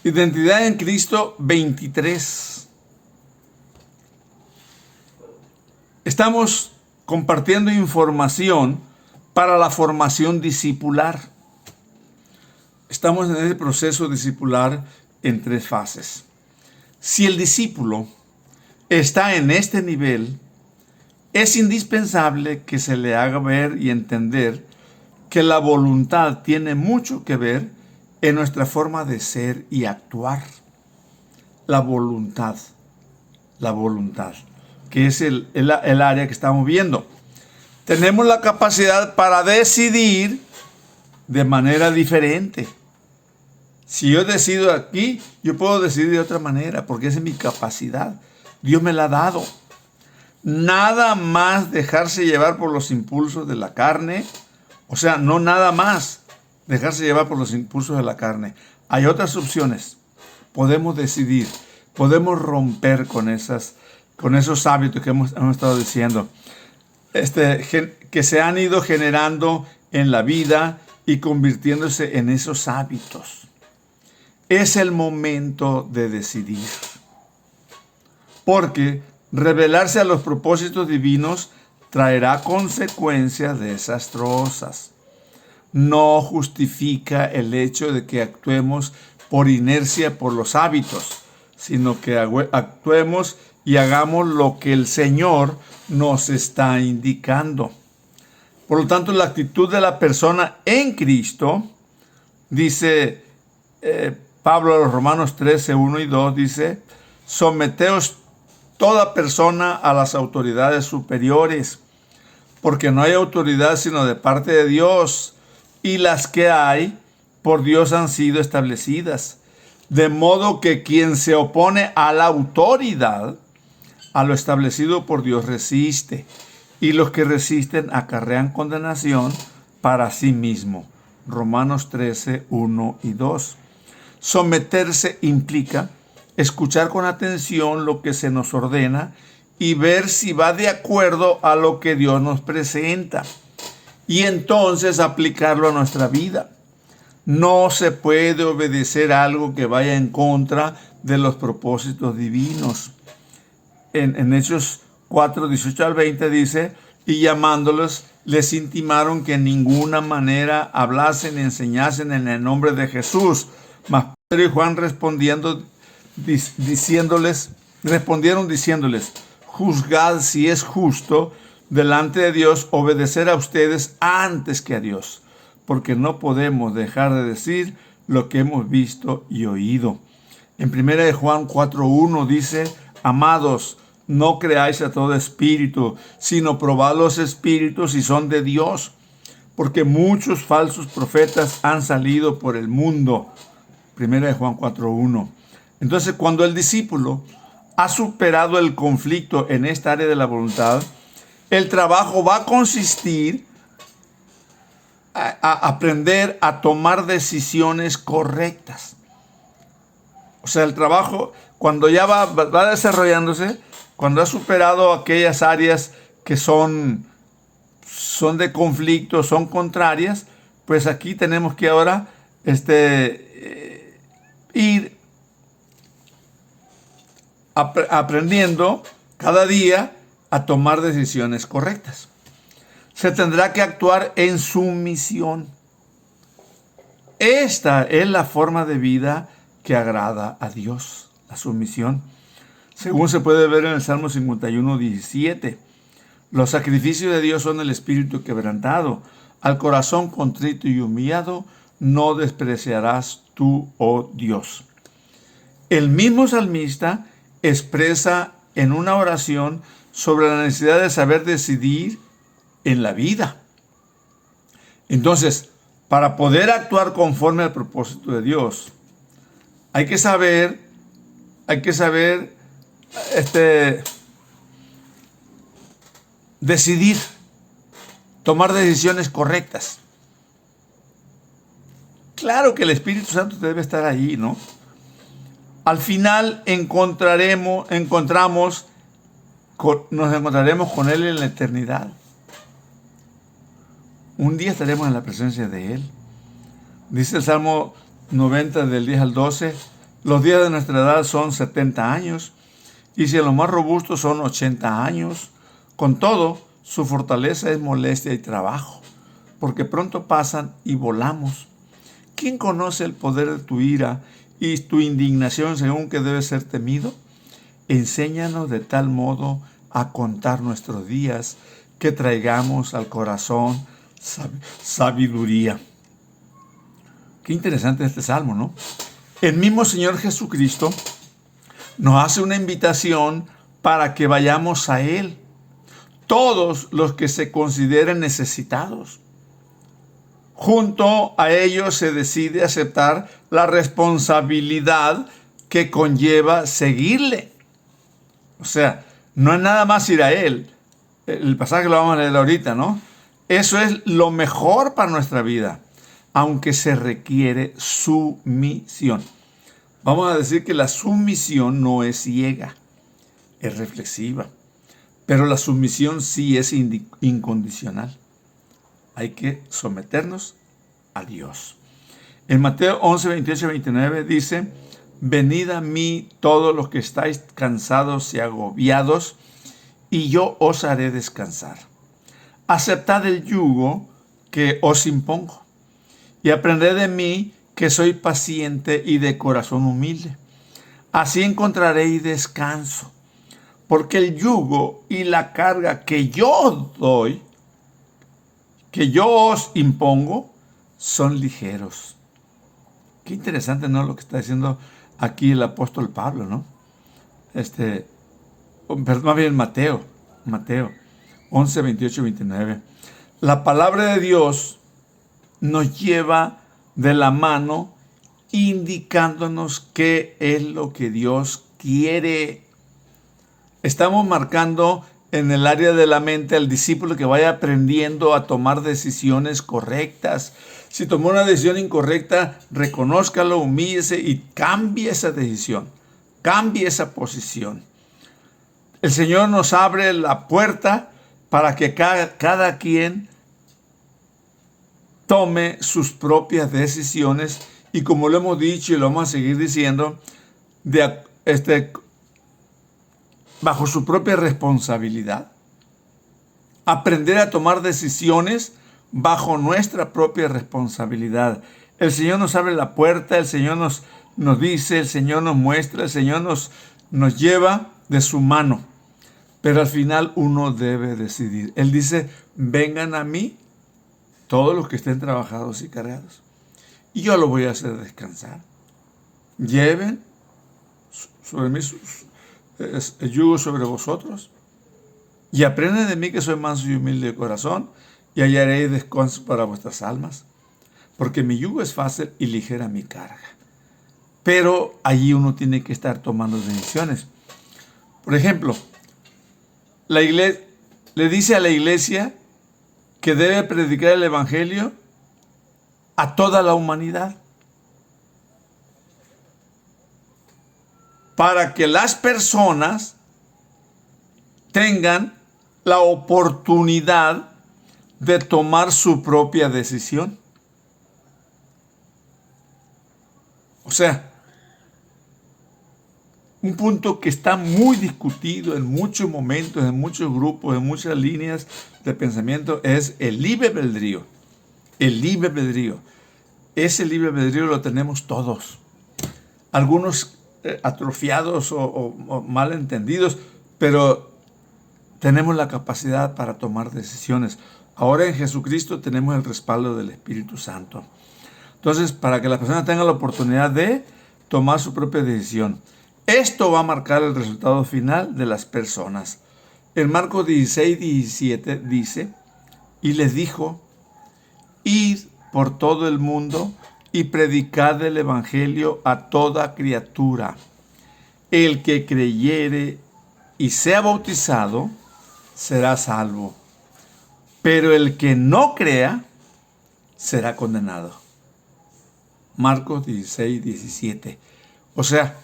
Identidad en Cristo 23. Estamos compartiendo información para la formación discipular. Estamos en ese proceso discipular en 3 fases. Si el discípulo está en este nivel, es indispensable que se le haga ver y entender que la voluntad tiene mucho que ver en nuestra forma de ser y actuar. La voluntad, que es el área que estamos viendo. Tenemos la capacidad para decidir de manera diferente. Si yo decido aquí, yo puedo decidir de otra manera, porque esa es mi capacidad. Dios me la ha dado. Nada más dejarse llevar por los impulsos de la carne. O sea, no nada más dejarse llevar por los impulsos de la carne. Hay otras opciones. Podemos decidir. Podemos romper con esos hábitos que hemos estado diciendo. Que se han ido generando en la vida y convirtiéndose en esos hábitos. Es el momento de decidir. Porque rebelarse a los propósitos divinos traerá consecuencias desastrosas. No justifica el hecho de que actuemos por inercia, por los hábitos, sino que actuemos y hagamos lo que el Señor nos está indicando. Por lo tanto, la actitud de la persona en Cristo, dice Pablo a los Romanos 13, 1 y 2, dice: someteos toda persona a las autoridades superiores, porque no hay autoridad sino de parte de Dios, y las que hay por Dios han sido establecidas. De modo que quien se opone a la autoridad, a lo establecido por Dios resiste, y los que resisten acarrean condenación para sí mismo. Romanos 13, 1 y 2. Someterse implica escuchar con atención lo que se nos ordena y ver si va de acuerdo a lo que Dios nos presenta, y entonces aplicarlo a nuestra vida. No se puede obedecer algo que vaya en contra de los propósitos divinos. En Hechos 4, 18 al 20 dice: y llamándolos, les intimaron que en ninguna manera hablasen ni enseñasen en el nombre de Jesús. Mas Pedro y Juan respondieron diciéndoles: juzgad si es justo delante de Dios obedecer a ustedes antes que a Dios, porque no podemos dejar de decir lo que hemos visto y oído. En 1 Juan 4:1 dice: amados, no creáis a todo espíritu, sino probad los espíritus si son de Dios, porque muchos falsos profetas han salido por el mundo. 1 Juan 4:1. Entonces, cuando el discípulo ha superado el conflicto en esta área de la voluntad, el trabajo va a consistir a aprender a tomar decisiones correctas. O sea, el trabajo, cuando ya va desarrollándose, cuando ha superado aquellas áreas que son de conflicto, son contrarias, pues aquí tenemos que ahora ir aprendiendo cada día a tomar decisiones correctas. Se tendrá que actuar en sumisión. Esta es la forma de vida que agrada a Dios, la sumisión. Según se puede ver en el Salmo 51, 17. Los sacrificios de Dios son el espíritu quebrantado. Al corazón contrito y humillado no despreciarás tú, oh Dios. El mismo salmista expresa en una oración sobre la necesidad de saber decidir en la vida. Entonces, para poder actuar conforme al propósito de Dios, hay que saber decidir, tomar decisiones correctas. Claro que el Espíritu Santo debe estar ahí, ¿no? Al final nos encontraremos con Él en la eternidad. Un día estaremos en la presencia de Él. Dice el Salmo 90 del 10 al 12: Los días de nuestra edad son 70 años, y si en los más robustos son 80 años. Con todo, su fortaleza es molestia y trabajo, porque pronto pasan y volamos. ¿Quién conoce el poder de tu ira y tu indignación según que debe ser temido? Enséñanos de tal modo a contar nuestros días que traigamos al corazón sabiduría. Qué interesante este salmo, ¿no? El mismo Señor Jesucristo nos hace una invitación para que vayamos a Él, todos los que se consideren necesitados. Junto a ellos se decide aceptar la responsabilidad que conlleva seguirle. O sea, no es nada más ir a Él. El pasaje lo vamos a leer ahorita, ¿no? Eso es lo mejor para nuestra vida, aunque se requiere sumisión. Vamos a decir que la sumisión no es ciega, es reflexiva, pero la sumisión sí es incondicional. Hay que someternos a Dios. En Mateo 11, 28 y 29 dice: venid a mí todos los que estáis cansados y agobiados, y yo os haré descansar. Aceptad el yugo que os impongo, y aprended de mí, que soy paciente y de corazón humilde. Así encontraréis descanso, porque el yugo y la carga que yo doy, que yo os impongo, son ligeros. Qué interesante, ¿no? Lo que está diciendo aquí el apóstol Pablo, ¿no? Más bien Mateo 11, 28 y 29. La palabra de Dios nos lleva de la mano, indicándonos qué es lo que Dios quiere. Estamos marcando en el área de la mente al discípulo que vaya aprendiendo a tomar decisiones correctas. Si tomó una decisión incorrecta, reconózcalo, humíllese y cambie esa decisión, cambie esa posición. El Señor nos abre la puerta para que cada quien tome sus propias decisiones, y como lo hemos dicho y lo vamos a seguir diciendo, bajo su propia responsabilidad. Aprender a tomar decisiones bajo nuestra propia responsabilidad. El Señor nos abre la puerta, el Señor nos dice, el Señor nos muestra, el Señor nos lleva de su mano. Pero al final uno debe decidir. Él dice: vengan a mí todos los que estén trabajados y cargados, y yo los voy a hacer descansar. Lleven sobre mí el yugo sobre vosotros, y aprenden de mí, que soy manso y humilde de corazón, y hallaréis descanso para vuestras almas, porque mi yugo es fácil y ligera mi carga. Pero allí uno tiene que estar tomando decisiones. Por ejemplo, la iglesia le dice a la iglesia que debe predicar el evangelio a toda la humanidad, para que las personas tengan la oportunidad de tomar su propia decisión. O sea, un punto que está muy discutido en muchos momentos, en muchos grupos, en muchas líneas de pensamiento, es el libre albedrío. El libre albedrío. Ese libre albedrío lo tenemos todos. Algunos atrofiados o mal entendidos, pero tenemos la capacidad para tomar decisiones. Ahora en Jesucristo tenemos el respaldo del Espíritu Santo. Entonces, para que la persona tenga la oportunidad de tomar su propia decisión. Esto va a marcar el resultado final de las personas. En Marcos 16, 17 dice: y les dijo: id por todo el mundo y predicad el evangelio a toda criatura. El que creyere y sea bautizado será salvo, pero el que no crea será condenado. Marcos 16, 17. O sea,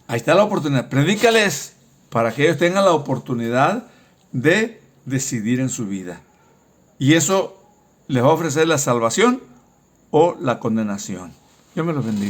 ahí está la oportunidad. Predícales para que ellos tengan la oportunidad de decidir en su vida. Y eso les va a ofrecer la salvación o la condenación. Dios me los bendiga.